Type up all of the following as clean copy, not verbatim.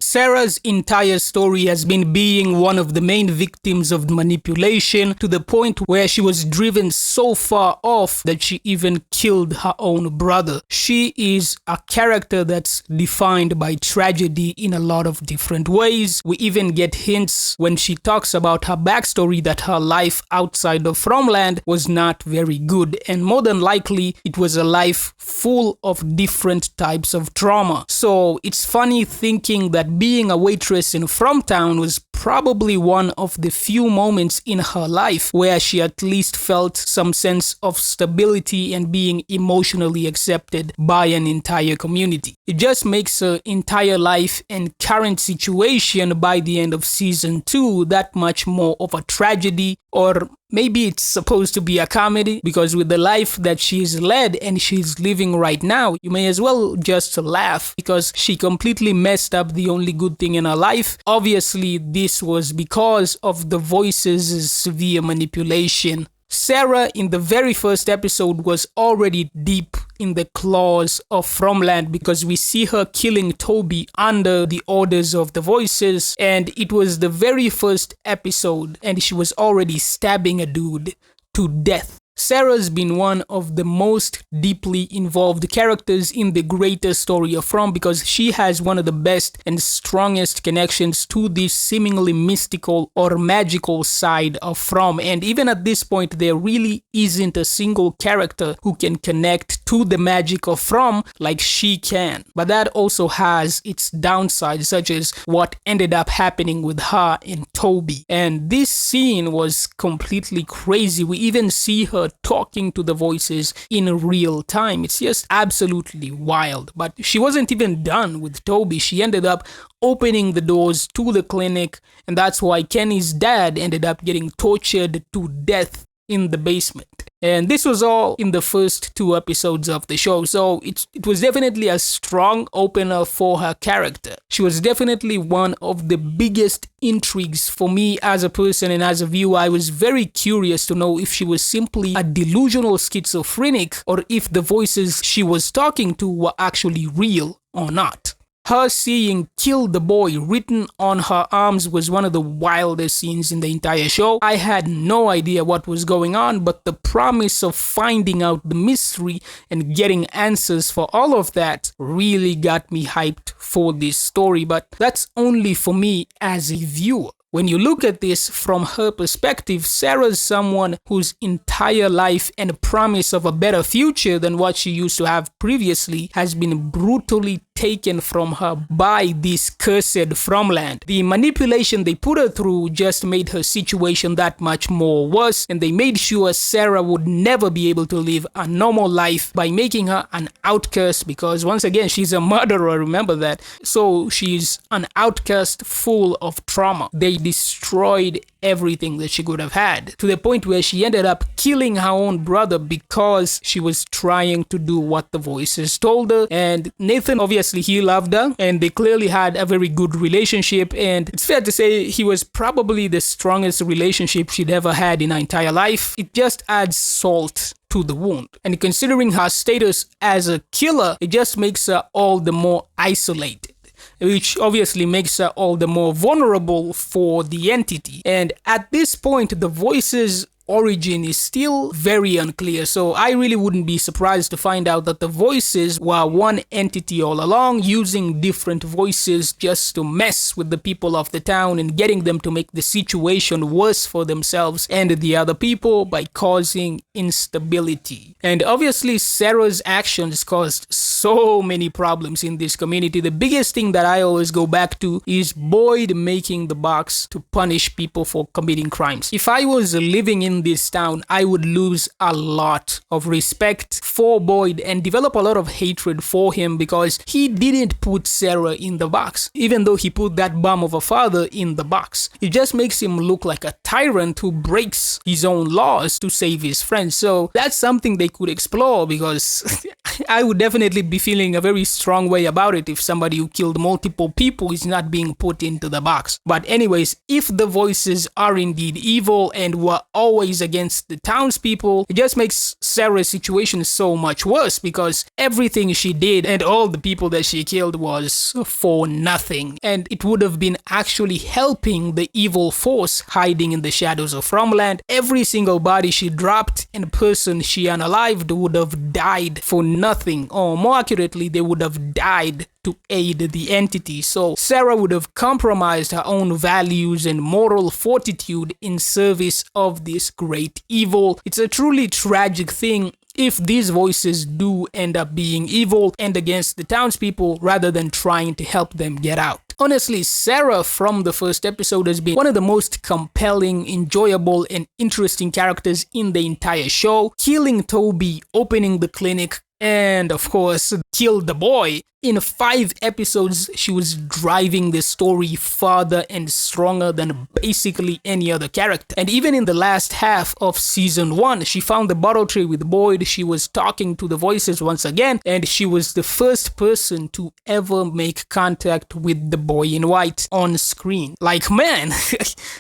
Sara's entire story has been being one of the main victims of manipulation to the point where she was driven so far off that she even killed her own brother. She is a character that's defined by tragedy in a lot of different ways. We even get hints when she talks about her backstory that her life outside of Fromland was not very good, and more than likely it was a life full of different types of trauma. So it's funny thinking that being a waitress in Fromtown was probably one of the few moments in her life where she at least felt some sense of stability and being emotionally accepted by an entire community. It just makes her entire life and current situation by the end of season 2 that much more of a tragedy, or maybe it's supposed to be a comedy, because with the life that she's led and she's living right now, you may as well just laugh because she completely messed up the only good thing in her life. Obviously, this was because of the Voices' severe manipulation. Sara in the very first episode was already deep in the claws of Fromland because we see her killing Toby under the orders of the Voices, and it was the very first episode and she was already stabbing a dude to death. Sara's been one of the most deeply involved characters in the greater story of From because she has one of the best and strongest connections to this seemingly mystical or magical side of From, and even at this point there really isn't a single character who can connect to the magic of From like she can. But that also has its downsides, such as what ended up happening with her and Toby. And this scene was completely crazy. We even see her talking to the Voices in real time. It's just absolutely wild. But she wasn't even done with Toby. She ended up opening the doors to the clinic, and that's why Kenny's dad ended up getting tortured to death in the basement. And this was all in the first 2 episodes of the show, so it was definitely a strong opener for her character. She was definitely one of the biggest intrigues for me as a person and as a viewer. I was very curious to know if she was simply a delusional schizophrenic or if the Voices she was talking to were actually real or not. Her seeing "kill the boy" written on her arms was one of the wildest scenes in the entire show. I had no idea what was going on, but the promise of finding out the mystery and getting answers for all of that really got me hyped for this story, but that's only for me as a viewer. When you look at this from her perspective, Sara's someone whose entire life and promise of a better future than what she used to have previously has been brutally taken from her by this cursed Fromland. The manipulation they put her through just made her situation that much more worse, and they made sure Sara would never be able to live a normal life by making her an outcast, because once again she's a murderer, remember that. So she's an outcast full of trauma. They destroyed everything that she could have had, to the point where she ended up killing her own brother because she was trying to do what the Voices told her. And Nathan, obviously he loved her and they clearly had a very good relationship, and it's fair to say he was probably the strongest relationship she'd ever had in her entire life. It just adds salt to the wound, and considering her status as a killer, it just makes her all the more isolated, which obviously makes her all the more vulnerable for the entity. And at this point, the Voices' origin is still very unclear, so I really wouldn't be surprised to find out that the Voices were one entity all along, using different voices just to mess with the people of the town and getting them to make the situation worse for themselves and the other people by causing instability. And obviously Sara's actions caused so many problems in this community. The biggest thing that I always go back to is Boyd making the box to punish people for committing crimes. If I was living in this town, I would lose a lot of respect for Boyd and develop a lot of hatred for him because he didn't put Sara in the box, even though he put that bum of a father in the box. It just makes him look like a tyrant who breaks his own laws to save his friends. So that's something they could explore, because I would definitely be feeling a very strong way about it if somebody who killed multiple people is not being put into the box. But anyways, if the Voices are indeed evil and were always boys against the townspeople. It just makes Sara's situation so much worse because everything she did and all the people that she killed was for nothing. And it would have been actually helping the evil force hiding in the shadows of Fromland. Every single body she dropped and person she unalived would have died for nothing, or more accurately, they would have died to aid the entity. So Sara would have compromised her own values and moral fortitude in service of this great evil. It's a truly tragic thing if these voices do end up being evil and against the townspeople rather than trying to help them get out. Honestly, Sara from the first episode has been one of the most compelling, enjoyable, and interesting characters in the entire show. Killing Toby, opening the clinic, and of course, kill the boy. In 5 episodes, she was driving the story farther and stronger than basically any other character. And even in the last half of season 1, she found the bottle tree with Boyd, she was talking to the voices once again, and she was the first person to ever make contact with the boy in white on screen. Like, man,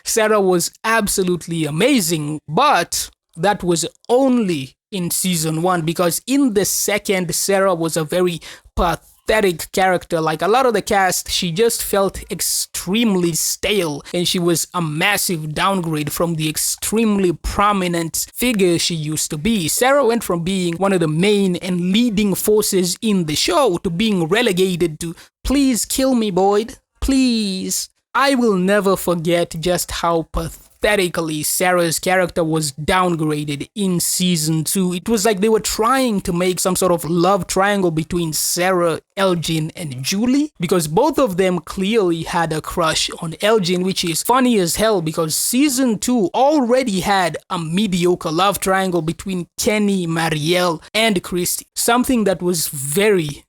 Sara was absolutely amazing, but that was only in season 1, because in the second, Sara was a very pathetic character. Like a lot of the cast, she just felt extremely stale, and she was a massive downgrade from the extremely prominent figure she used to be. Sara went from being one of the main and leading forces in the show to being relegated to, please kill me, Boyd, please. I will never forget just how pathetically Sara's character was downgraded in season 2. It was like they were trying to make some sort of love triangle between Sara, Elgin, and Julie, because both of them clearly had a crush on Elgin, which is funny as hell because season 2 already had a mediocre love triangle between Kenny, Marielle, and Christy. Something that was very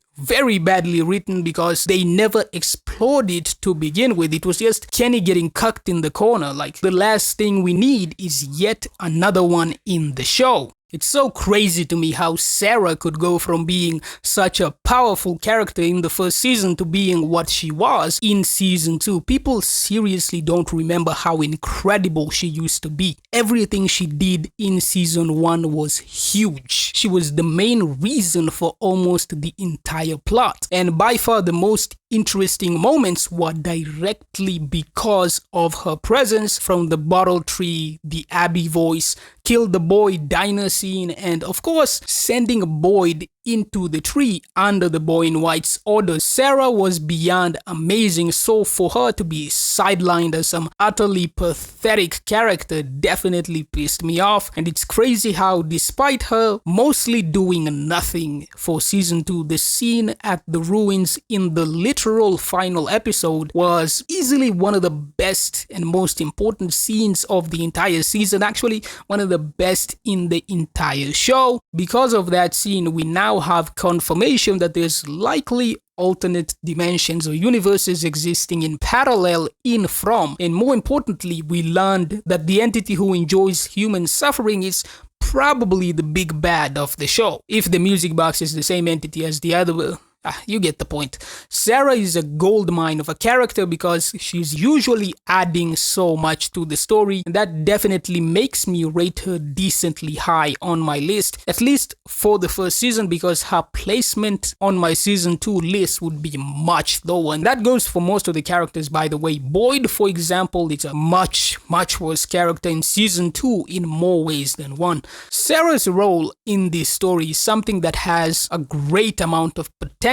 badly written because they never explored it to begin with. It was just Kenny getting cucked in the corner. Like, the last thing we need is yet another one in the show. It's so crazy to me how Sara could go from being such a powerful character in the first season to being what she was in season 2. People seriously don't remember how incredible she used to be. Everything she did in season 1 was huge. She was the main reason for almost the entire plot. And by far the most interesting moments were directly because of her presence, from the bottle tree, the Abby voice, kill the boy diner scene, and of course sending Boyd into the tree under the boy in white's orders. Sara was beyond amazing, so for her to be sidelined as some utterly pathetic character definitely pissed me off. And it's crazy how, despite her mostly doing nothing for season 2, the scene at the ruins in the literal final episode was easily one of the best and most important scenes of the entire season, actually one of the best in the entire show. Because of that scene, we now have confirmation that there's likely alternate dimensions or universes existing in parallel in From, and more importantly, we learned that the entity who enjoys human suffering is probably the big bad of the show. If the music box is the same entity as the other, you get the point. Sara is a goldmine of a character because she's usually adding so much to the story, and that definitely makes me rate her decently high on my list, at least for the first season, because her placement on my season 2 list would be much lower. And that goes for most of the characters, by the way. Boyd, for example, is a much worse character in season 2 in more ways than one. Sara's role in this story is something that has a great amount of potential.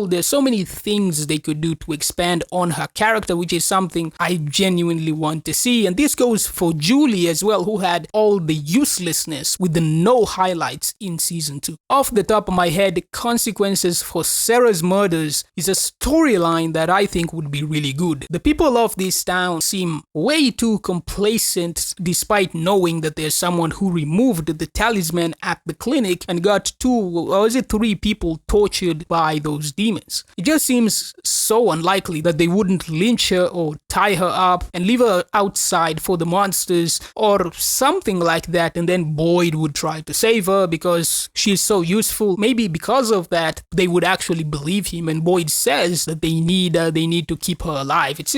There's so many things they could do to expand on her character, which is something I genuinely want to see. And this goes for Julie as well, who had all the uselessness with the no highlights in season 2. Off the top of my head, Consequences for Sara's Murders is a storyline that I think would be really good. The people of this town seem way too complacent despite knowing that there's someone who removed the talisman at the clinic and got 3 people tortured by those demons. It just seems so unlikely that they wouldn't lynch her or tie her up and leave her outside for the monsters or something like that, and then Boyd would try to save her because she's so useful. Maybe because of that they would actually believe him, and Boyd says that they need to keep her alive. It's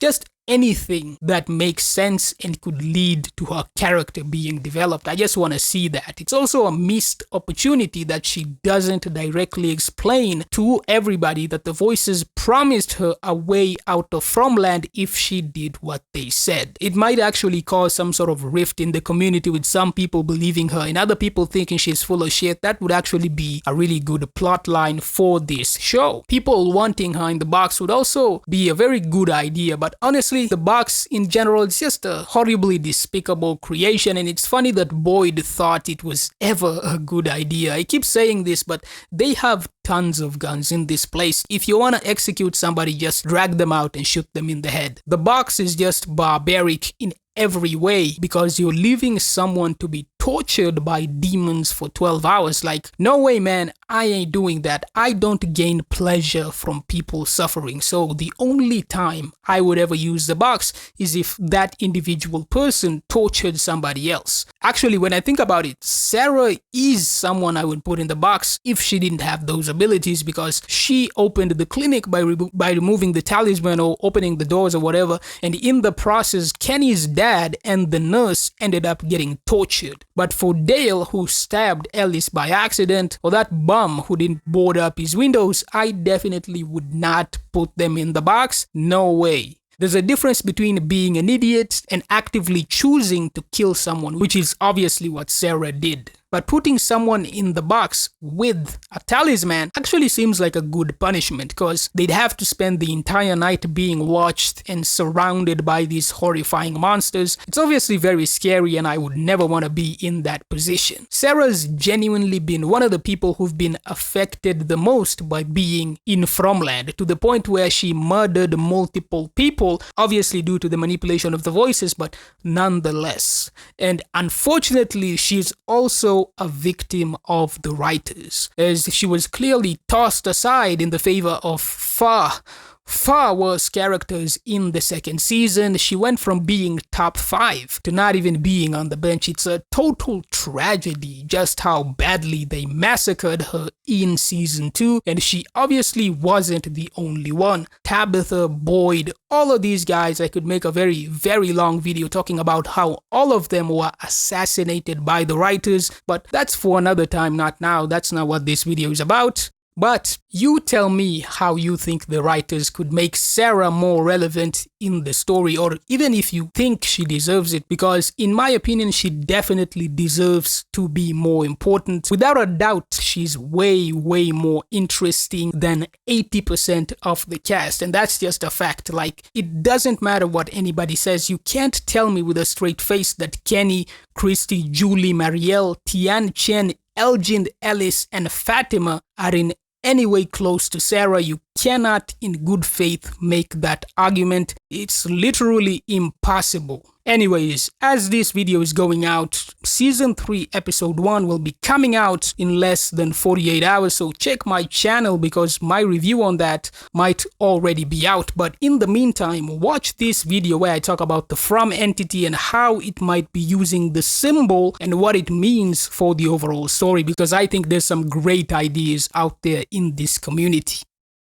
just anything that makes sense and could lead to her character being developed. I just want to see that. It's also a missed opportunity that she doesn't directly explain to everybody that the voices promised her a way out of Fromland if she did what they said. It might actually cause some sort of rift in the community, with some people believing her and other people thinking she's full of shit. That would actually be a really good plot line for this show. People wanting her in the box would also be a very good idea, but honestly, the box in general is just a horribly despicable creation, and it's funny that Boyd thought it was ever a good idea. I keep saying this, but they have tons of guns in this place. If you want to execute somebody, just drag them out and shoot them in the head. The box is just barbaric in every way because you're leaving someone to be tortured by demons for 12 hours. Like, no way, man, I ain't doing that. I don't gain pleasure from people suffering. So the only time I would ever use the box is if that individual person tortured somebody else. Actually, when I think about it, Sara is someone I would put in the box if she didn't have those abilities, because she opened the clinic by removing the talisman or opening the doors or whatever, and in the process, Kenny's dad and the nurse ended up getting tortured. But for Dale, who stabbed Ellis by accident, or that bum who didn't board up his windows, I definitely would not put them in the box. No way. There's a difference between being an idiot and actively choosing to kill someone, which is obviously what Sara did. But putting someone in the box with a talisman actually seems like a good punishment, because they'd have to spend the entire night being watched and surrounded by these horrifying monsters. It's obviously very scary, and I would never want to be in that position. Sara's genuinely been one of the people who've been affected the most by being in Fromland, to the point where she murdered multiple people, obviously due to the manipulation of the voices, but nonetheless. And unfortunately, she's also a victim of the writers, as she was clearly tossed aside in the favor of far worse characters in the second season. She went from being top 5 to not even being on the bench. It's a total tragedy just how badly they massacred her in season 2, and she obviously wasn't the only one. Tabitha, Boyd, all of these guys, I could make a very, very long video talking about how all of them were assassinated by the writers, but that's for another time, not now. That's not what this video is about. But you tell me how you think the writers could make Sara more relevant in the story, or even if you think she deserves it, because in my opinion, she definitely deserves to be more important. Without a doubt, she's way more interesting than 80% of the cast, and that's just a fact. Like, it doesn't matter what anybody says. You can't tell me with a straight face that Kenny, Christy, Julie, Marielle, Tian Chen, Elgin, Ellis, and Fatima are in any way close to Sara. You cannot in good faith make that argument. It's literally impossible. Anyways, as this video is going out, Season 3 Episode 1 will be coming out in less than 48 hours, so check my channel because my review on that might already be out. But in the meantime, watch this video where I talk about the From entity and how it might be using the symbol and what it means for the overall story, because I think there's some great ideas out there in this community.